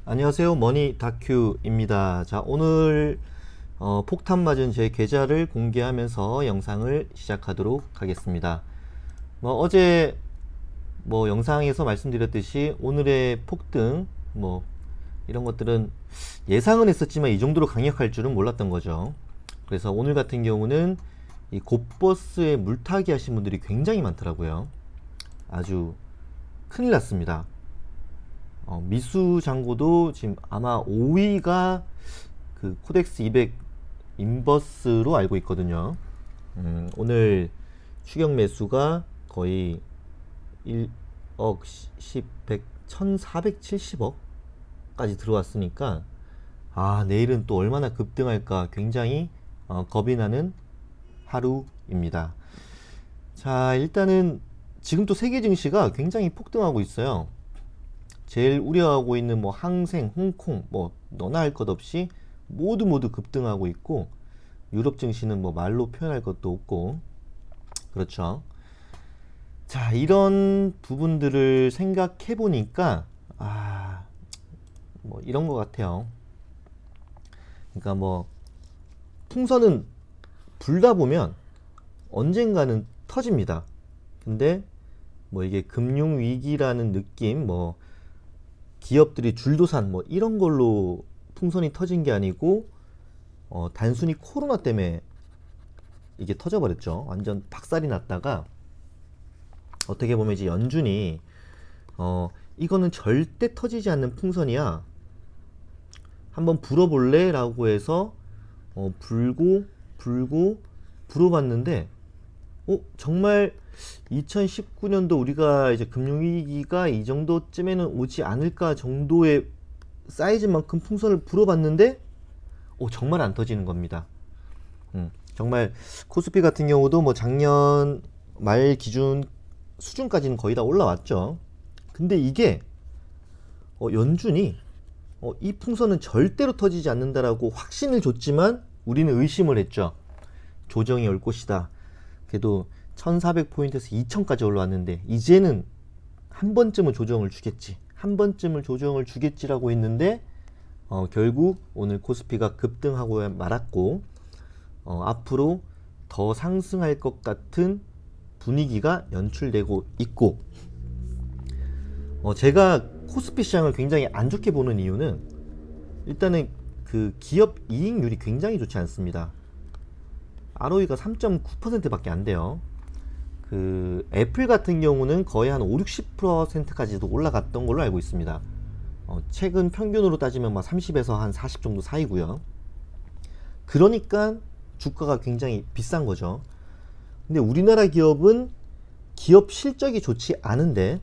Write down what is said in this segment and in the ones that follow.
안녕하세요. 머니 다큐입니다. 자, 오늘 폭탄 맞은 제 계좌를 공개하면서 영상을 시작하도록 하겠습니다. 어제 영상에서 말씀드렸듯이 오늘의 폭등 이런 것들은 예상은 했었지만 이 정도로 강력할 줄은 몰랐던 거죠. 그래서 오늘 같은 경우는 이 곧버스에 물타기 하신 분들이 굉장히 많더라고요. 아주 큰일 났습니다. 미수 잔고도 지금 아마 5위가 그 코덱스 200 인버스로 알고 있거든요. 오늘 추격 매수가 거의 1억 10, 100, 1470억까지 들어왔으니까 내일은 또 얼마나 급등할까 굉장히 겁이 나는 하루입니다. 자, 일단은 지금 또 세계 증시가 굉장히 폭등하고 있어요. 제일 우려하고 있는 항생, 홍콩 너나 할 것 없이 모두 급등하고 있고, 유럽 증시는 말로 표현할 것도 없고 그렇죠. 자, 이런 부분들을 생각해 보니까 이런 것 같아요. 그러니까 풍선은 불다 보면 언젠가는 터집니다. 근데 이게 금융 위기라는 느낌, 기업들이 줄도산 이런 걸로 풍선이 터진 게 아니고 단순히 코로나 때문에 이게 터져버렸죠. 완전 박살이 났다가 어떻게 보면 이제 연준이 이거는 절대 터지지 않는 풍선이야, 한번 불어볼래? 라고 해서 불고 불어봤는데 정말 2019년도 우리가 이제 금융위기가 이 정도쯤에는 오지 않을까 정도의 사이즈만큼 풍선을 불어봤는데 정말 안 터지는 겁니다. 정말 코스피 같은 경우도 작년 말 기준 수준까지는 거의 다 올라왔죠. 근데 이게 연준이 이 풍선은 절대로 터지지 않는다라고 확신을 줬지만 우리는 의심을 했죠. 조정이 올 것이다. 그래도 1400포인트에서 2000까지 올라왔는데 이제는 한 번쯤은 조정을 주겠지, 한 번쯤은 조정을 주겠지라고 했는데 결국 오늘 코스피가 급등하고 말았고, 앞으로 더 상승할 것 같은 분위기가 연출되고 있고, 제가 코스피 시장을 굉장히 안 좋게 보는 이유는 일단은 그 기업 이익률이 굉장히 좋지 않습니다. ROE가 3.9%밖에 안 돼요. 그 애플 같은 경우는 거의 한 5, 60%까지도 올라갔던 걸로 알고 있습니다. 최근 평균으로 따지면 30에서 한 40 정도 사이고요. 그러니까 주가가 굉장히 비싼 거죠. 근데 우리나라 기업은 기업 실적이 좋지 않은데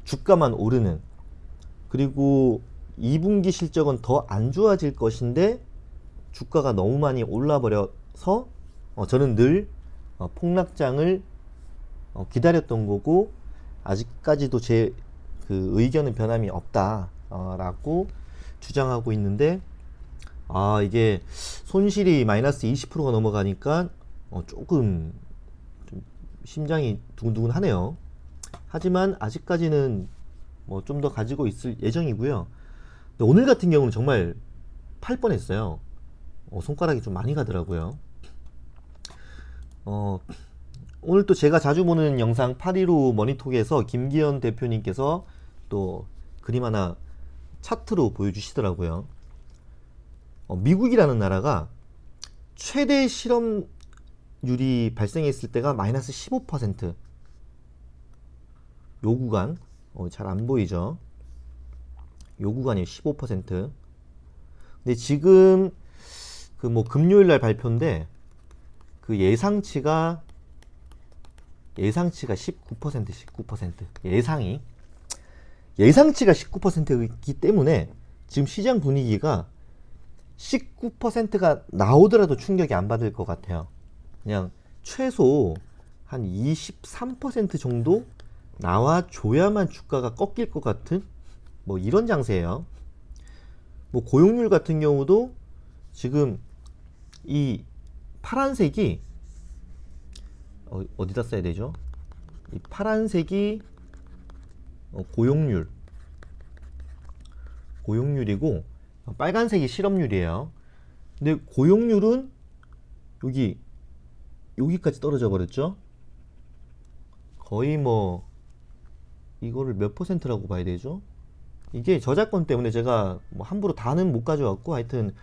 주가만 오르는, 그리고 2분기 실적은 더 안 좋아질 것인데 주가가 너무 많이 올라 버려서 저는 늘 폭락장을 기다렸던 거고, 아직까지도 제 그 의견은 변함이 없다 라고 주장하고 있는데, 이게 손실이 마이너스 20%가 넘어가니까 조금 좀 심장이 두근두근 하네요. 하지만 아직까지는 좀 더 가지고 있을 예정이고요. 근데 오늘 같은 경우는 정말 팔 뻔했어요. 손가락이 좀 많이 가더라고요. 오늘 또 제가 자주 보는 영상 815 머니톡에서 김기현 대표님께서 또 그림 하나 차트로 보여주시더라고요. 미국이라는 나라가 최대 실업률이 발생했을 때가 마이너스 15%. 요 구간, 잘 안 보이죠? 요 구간이 15%. 근데 지금 그 금요일 날 발표인데 그 예상치가 19%. 예상치가 19%이기 때문에 지금 시장 분위기가 19%가 나오더라도 충격이 안 받을 것 같아요. 그냥 최소 한 23% 정도 나와줘야만 주가가 꺾일 것 같은 이런 장세예요. 고용률 같은 경우도 지금 이 파란색이 어디다 써야 되죠? 이 파란색이 고용률, 고용률이고 빨간색이 실업률이에요. 근데 고용률은 여기까지 떨어져 버렸죠. 거의 뭐 이거를 몇 퍼센트라고 봐야 되죠? 이게 저작권 때문에 제가 뭐 함부로 다는 못 가져왔고, 하여튼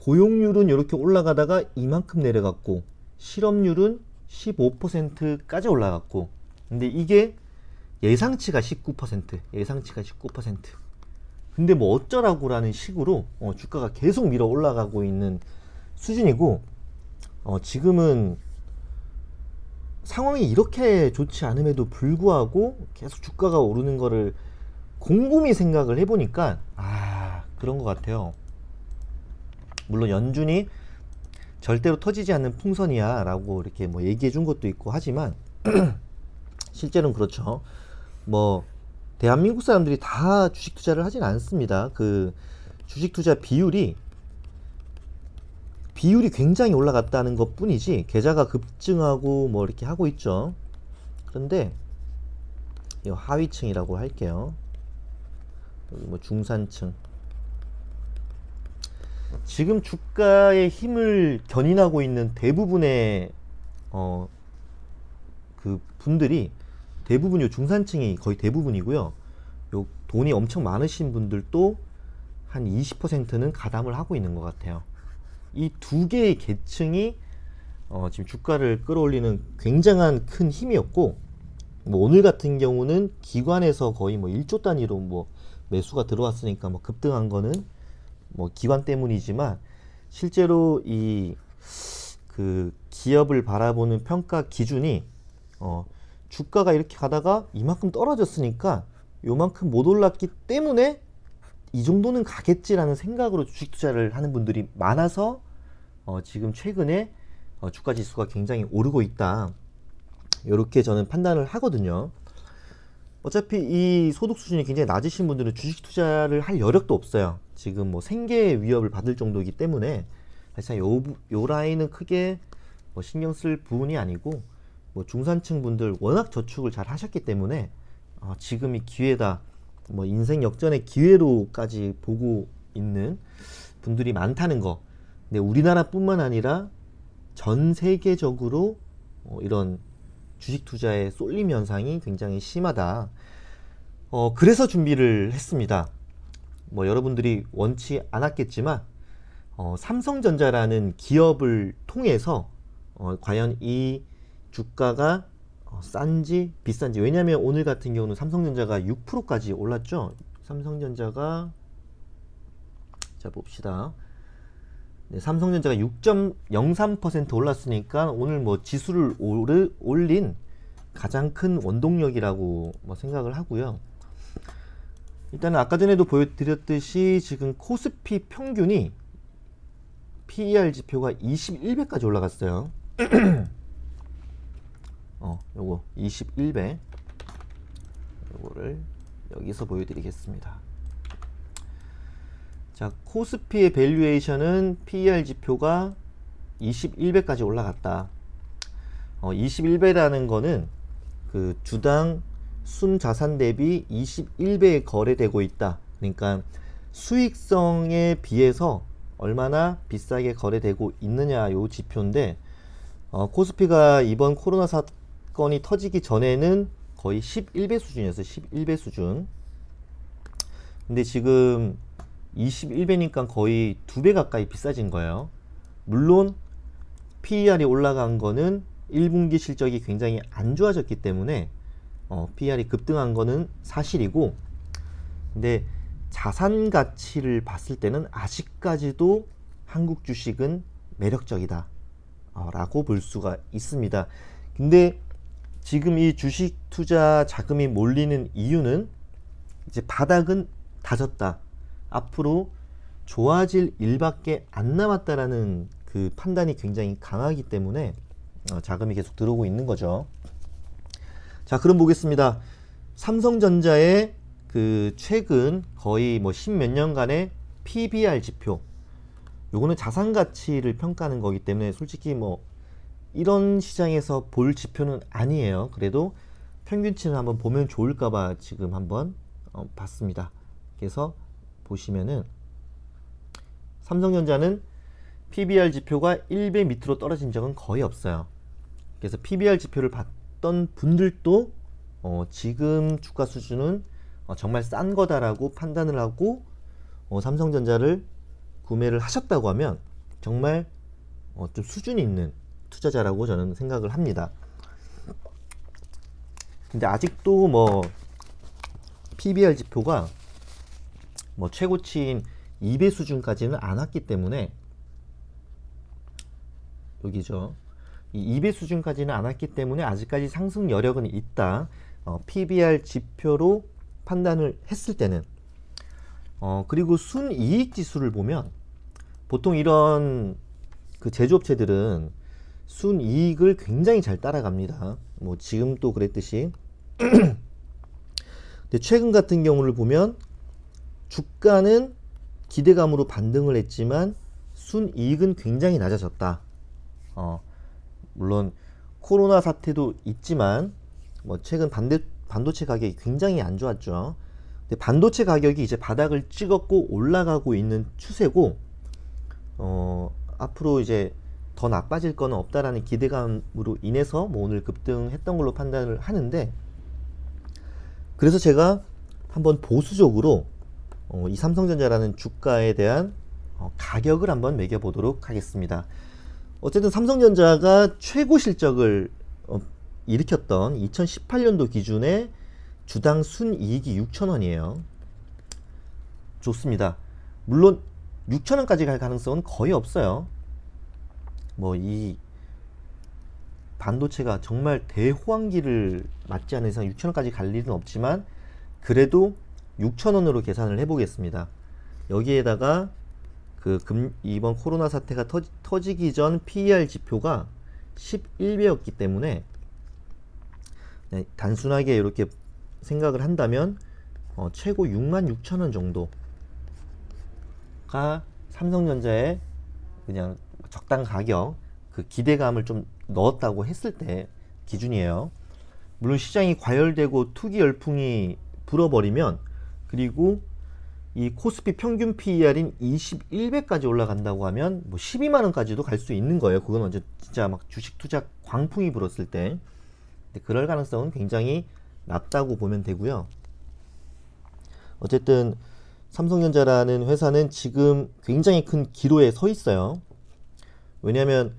고용률은 이렇게 올라가다가 이만큼 내려갔고, 실업률은 15%까지 올라갔고, 근데 이게 예상치가 19%, 예상치가 19%. 근데 뭐 어쩌라고라는 식으로 주가가 계속 밀어 올라가고 있는 수준이고, 지금은 상황이 이렇게 좋지 않음에도 불구하고 계속 주가가 오르는 거를 곰곰이 생각을 해보니까 그런 것 같아요. 물론 연준이 절대로 터지지 않는 풍선이야 라고 이렇게 뭐 얘기해 준 것도 있고 하지만 실제로는 그렇죠. 뭐 대한민국 사람들이 다 주식 투자를 하진 않습니다. 그 주식 투자 비율이 굉장히 올라갔다는 것 뿐이지 계좌가 급증하고 뭐 이렇게 하고 있죠. 그런데 이 하위층이라고 할게요. 여기 뭐 중산층, 지금 주가의 힘을 견인하고 있는 대부분의 그 분들이 대부분이 중산층이 거의 대부분이고요. 요 돈이 엄청 많으신 분들도 한 20%는 가담을 하고 있는 것 같아요. 이 두 개의 계층이 지금 주가를 끌어올리는 굉장한 큰 힘이었고, 뭐 오늘 같은 경우는 기관에서 거의 뭐 1조 단위로 뭐 매수가 들어왔으니까 뭐 급등한 거는 뭐 기관 때문이지만, 실제로 이 그 기업을 바라보는 평가 기준이 주가가 이렇게 가다가 이만큼 떨어졌으니까 요만큼 못 올랐기 때문에 이 정도는 가겠지라는 생각으로 주식 투자를 하는 분들이 많아서 지금 최근에 주가 지수가 굉장히 오르고 있다, 이렇게 저는 판단을 하거든요. 어차피 이 소득 수준이 굉장히 낮으신 분들은 주식 투자를 할 여력도 없어요. 지금 뭐 생계 위협을 받을 정도이기 때문에 사실 요 라인은 크게 뭐 신경 쓸 부분이 아니고, 뭐 중산층 분들 워낙 저축을 잘 하셨기 때문에 지금이 기회다, 뭐 인생 역전의 기회로까지 보고 있는 분들이 많다는 거. 근데 우리나라뿐만 아니라 전 세계적으로 이런 주식 투자의 쏠림 현상이 굉장히 심하다. 그래서 준비를 했습니다. 뭐 여러분들이 원치 않았겠지만 삼성전자라는 기업을 통해서 과연 이 주가가 싼지 비싼지, 왜냐하면 오늘 같은 경우는 삼성전자가 6%까지 올랐죠. 삼성전자가 자 봅시다. 네, 삼성전자가 6.03% 올랐으니까 오늘 뭐 지수를 올린 가장 큰 원동력이라고 뭐 생각을 하고요. 일단은 아까 전에도 보여드렸듯이 지금 코스피 평균이 PER 지표가 21배까지 올라갔어요. 요거 21배, 요거를 여기서 보여드리겠습니다. 자, 코스피의 밸류에이션은 PER 지표가 21배까지 올라갔다. 21배라는 거는 그 주당 순 자산 대비 21배에 거래되고 있다. 그러니까 수익성에 비해서 얼마나 비싸게 거래되고 있느냐, 요 지표인데, 코스피가 이번 코로나 사건이 터지기 전에는 거의 11배 수준이었어요. 11배 수준. 근데 지금 21배니까 거의 2배 가까이 비싸진 거예요. 물론 PER이 올라간 거는 1분기 실적이 굉장히 안 좋아졌기 때문에 PER이 급등한 거는 사실이고, 근데 자산 가치를 봤을 때는 아직까지도 한국 주식은 매력적이다 라고 볼 수가 있습니다. 근데 지금 이 주식 투자 자금이 몰리는 이유는 이제 바닥은 다졌다, 앞으로 좋아질 일밖에 안 남았다라는 그 판단이 굉장히 강하기 때문에 자금이 계속 들어오고 있는 거죠. 자, 그럼 보겠습니다. 삼성전자의 그 최근 거의 뭐 10몇 년간의 PBR 지표, 요거는 자산 가치를 평가하는 거기 때문에 솔직히 뭐 이런 시장에서 볼 지표는 아니에요. 그래도 평균치를 한번 보면 좋을까봐 지금 한번 봤습니다. 그래서 보시면은 삼성전자는 PBR 지표가 1배 밑으로 떨어진 적은 거의 없어요. 그래서 PBR 지표를 봤던 분들도 지금 주가 수준은 정말 싼 거다라고 판단을 하고 삼성전자를 구매를 하셨다고 하면 정말 좀 수준 있는 투자자라고 저는 생각을 합니다. 근데 아직도 뭐 PBR 지표가 뭐 최고치인 2배 수준까지는 안 왔기 때문에, 여기죠. 이 2배 수준까지는 안 왔기 때문에 아직까지 상승 여력은 있다. PBR 지표로 판단을 했을 때는. 그리고 순이익 지수를 보면 보통 이런 그 제조업체들은 순이익을 굉장히 잘 따라갑니다. 뭐 지금 또 그랬듯이. 근데 최근 같은 경우를 보면 주가는 기대감으로 반등을 했지만 순이익은 굉장히 낮아졌다. 물론 코로나 사태도 있지만 뭐 최근 반도체 가격이 굉장히 안 좋았죠. 근데 반도체 가격이 이제 바닥을 찍었고 올라가고 있는 추세고, 앞으로 이제 더 나빠질 거는 없다라는 기대감으로 인해서 뭐 오늘 급등했던 걸로 판단을 하는데, 그래서 제가 한번 보수적으로 이 삼성전자라는 주가에 대한 가격을 한번 매겨보도록 하겠습니다. 어쨌든 삼성전자가 최고 실적을 일으켰던 2018년도 기준에 주당 순이익이 6,000원이에요. 좋습니다. 물론 6,000원까지 갈 가능성은 거의 없어요. 뭐 이 반도체가 정말 대호황기를 맞지 않는 이상 6,000원까지 갈 일은 없지만, 그래도 6,000원으로 계산을 해보겠습니다. 여기에다가 이번 코로나 사태가 터지기 전 PER 지표가 11배였기 때문에 단순하게 이렇게 생각을 한다면 최고 66,000원 정도가 삼성전자의 그냥 적당 가격, 그 기대감을 좀 넣었다고 했을 때 기준이에요. 물론 시장이 과열되고 투기 열풍이 불어버리면, 그리고 이 코스피 평균 PER인 21배까지 올라간다고 하면 뭐 12만원까지도 갈 수 있는 거예요. 그건 언제 진짜 막 주식 투자 광풍이 불었을 때. 근데 그럴 가능성은 굉장히 낮다고 보면 되고요. 어쨌든 삼성전자라는 회사는 지금 굉장히 큰 기로에 서 있어요. 왜냐하면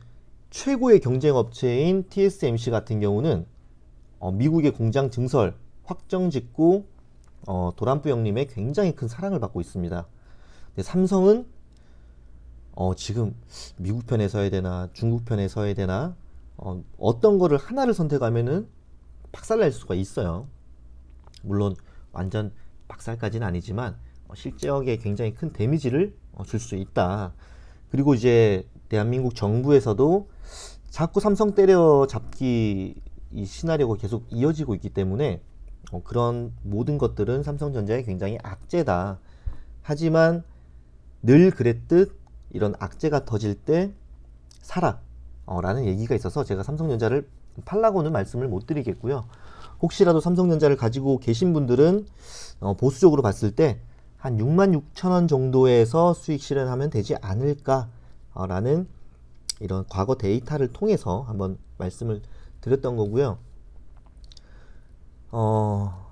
최고의 경쟁 업체인 TSMC 같은 경우는 미국의 공장 증설 확정 짓고 도란프 형님의 굉장히 큰 사랑을 받고 있습니다. 근데 삼성은 지금 미국 편에 서야 되나 중국 편에 서야 되나, 어떤 거를 하나를 선택하면은 박살날 수가 있어요. 물론 완전 박살까지는 아니지만 실적에 굉장히 큰 데미지를 줄 수 있다. 그리고 이제 대한민국 정부에서도 자꾸 삼성 때려잡기 이 시나리오가 계속 이어지고 있기 때문에 그런 모든 것들은 삼성전자에 굉장히 악재다. 하지만 늘 그랬듯 이런 악재가 터질 때 사라 라는 얘기가 있어서 제가 삼성전자를 팔라고는 말씀을 못 드리겠고요. 혹시라도 삼성전자를 가지고 계신 분들은 보수적으로 봤을 때 한 66,000원 정도에서 수익 실현하면 되지 않을까 라는 이런 과거 데이터를 통해서 한번 말씀을 드렸던 거고요.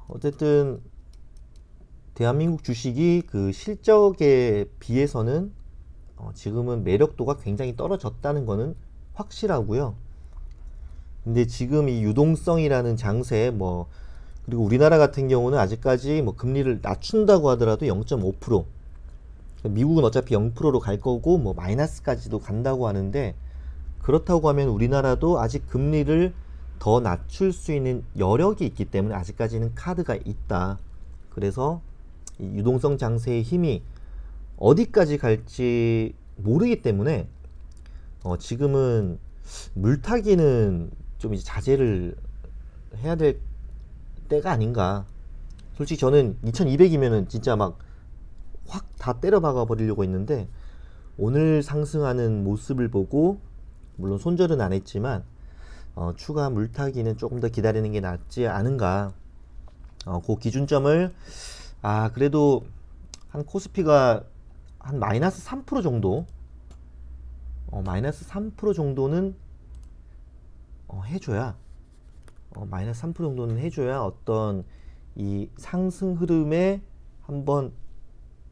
어쨌든 대한민국 주식이 그 실적에 비해서는 지금은 매력도가 굉장히 떨어졌다는 거는 확실하고요. 근데 지금 이 유동성이라는 장세, 그리고 우리나라 같은 경우는 아직까지 금리를 낮춘다고 하더라도 0.5%, 미국은 어차피 0%로 갈 거고 마이너스까지도 간다고 하는데, 그렇다고 하면 우리나라도 아직 금리를 더 낮출 수 있는 여력이 있기 때문에 아직까지는 카드가 있다. 그래서 이 유동성 장세의 힘이 어디까지 갈지 모르기 때문에 지금은 물타기는 좀 이제 자제를 해야 될 때가 아닌가. 솔직히 저는 2200이면은 진짜 막 확 다 때려 박아 버리려고 했는데, 오늘 상승하는 모습을 보고 물론 손절은 안 했지만 추가 물타기는 조금 더 기다리는 게 낫지 않은가. 그 기준점을 그래도 한 코스피가 한 마이너스 3% 정도, 마이너스 3% 정도는 해줘야, 마이너스 3% 정도는 해줘야 어떤 이 상승 흐름에 한번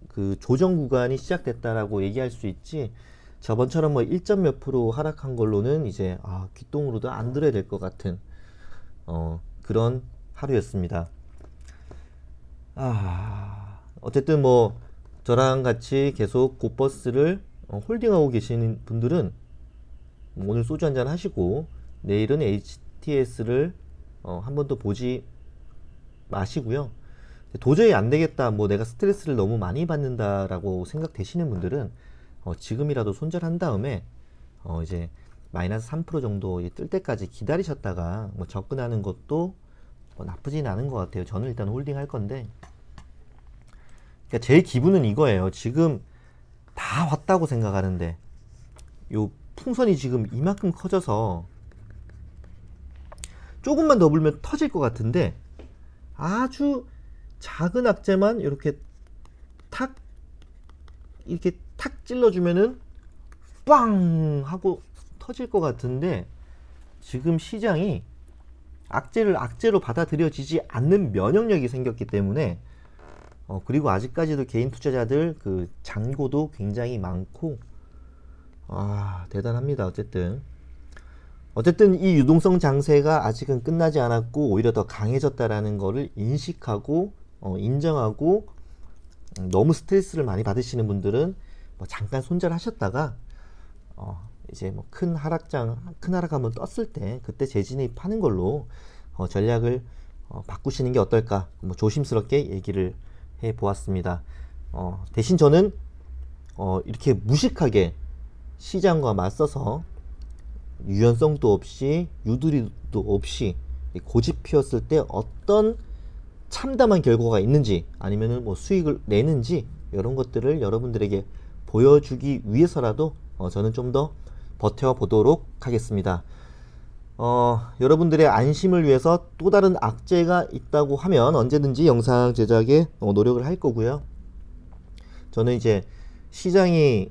그 조정 구간이 시작됐다라고 얘기할 수 있지. 저번처럼 뭐 1점 몇 프로 하락한 걸로는 이제 귓동으로도 안 들어야 될 것 같은 그런 하루였습니다. 어쨌든 뭐 저랑 같이 계속 고버스를 홀딩하고 계시는 분들은 뭐 오늘 소주 한잔 하시고 내일은 HTS를 한 번 더 보지 마시고요. 도저히 안 되겠다, 뭐 내가 스트레스를 너무 많이 받는다라고 생각되시는 분들은 지금이라도 손절한 다음에 이제 마이너스 3% 정도 뜰 때까지 기다리셨다가 뭐 접근하는 것도 뭐 나쁘진 않은 것 같아요. 저는 일단 홀딩 할 건데, 그러니까 제 기분은 이거예요. 지금 다 왔다고 생각하는데 요 풍선이 지금 이만큼 커져서 조금만 더 불면 터질 것 같은데, 아주 작은 악재만 이렇게 탁 이렇게 탁 찔러주면은 빵 하고 터질 것 같은데, 지금 시장이 악재를 악재로 받아들여지지 않는 면역력이 생겼기 때문에 그리고 아직까지도 개인 투자자들 그 잔고도 굉장히 많고, 대단합니다. 어쨌든 이 유동성 장세가 아직은 끝나지 않았고 오히려 더 강해졌다라는 거를 인식하고 인정하고, 너무 스트레스를 많이 받으시는 분들은 뭐 잠깐 손절하셨다가 이제 뭐 큰 하락 한번 떴을 때 그때 재진입하는 걸로 전략을 바꾸시는 게 어떨까, 뭐 조심스럽게 얘기를 해 보았습니다. 대신 저는 이렇게 무식하게 시장과 맞서서 유연성도 없이 유두리도 없이 고집 피웠을 때 어떤 참담한 결과가 있는지, 아니면은 뭐 수익을 내는지, 이런 것들을 여러분들에게 보여주기 위해서라도 저는 좀 더 버텨보도록 하겠습니다. 여러분들의 안심을 위해서 또 다른 악재가 있다고 하면 언제든지 영상 제작에 노력을 할 거고요. 저는 이제 시장이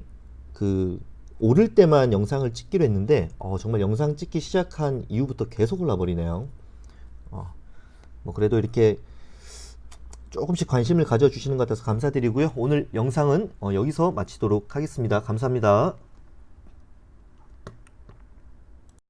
오를 때만 영상을 찍기로 했는데 정말 영상 찍기 시작한 이후부터 계속 올라버리네요. 뭐 그래도 이렇게 조금씩 관심을 가져주시는 것 같아서 감사드리고요. 오늘 영상은 여기서 마치도록 하겠습니다. 감사합니다.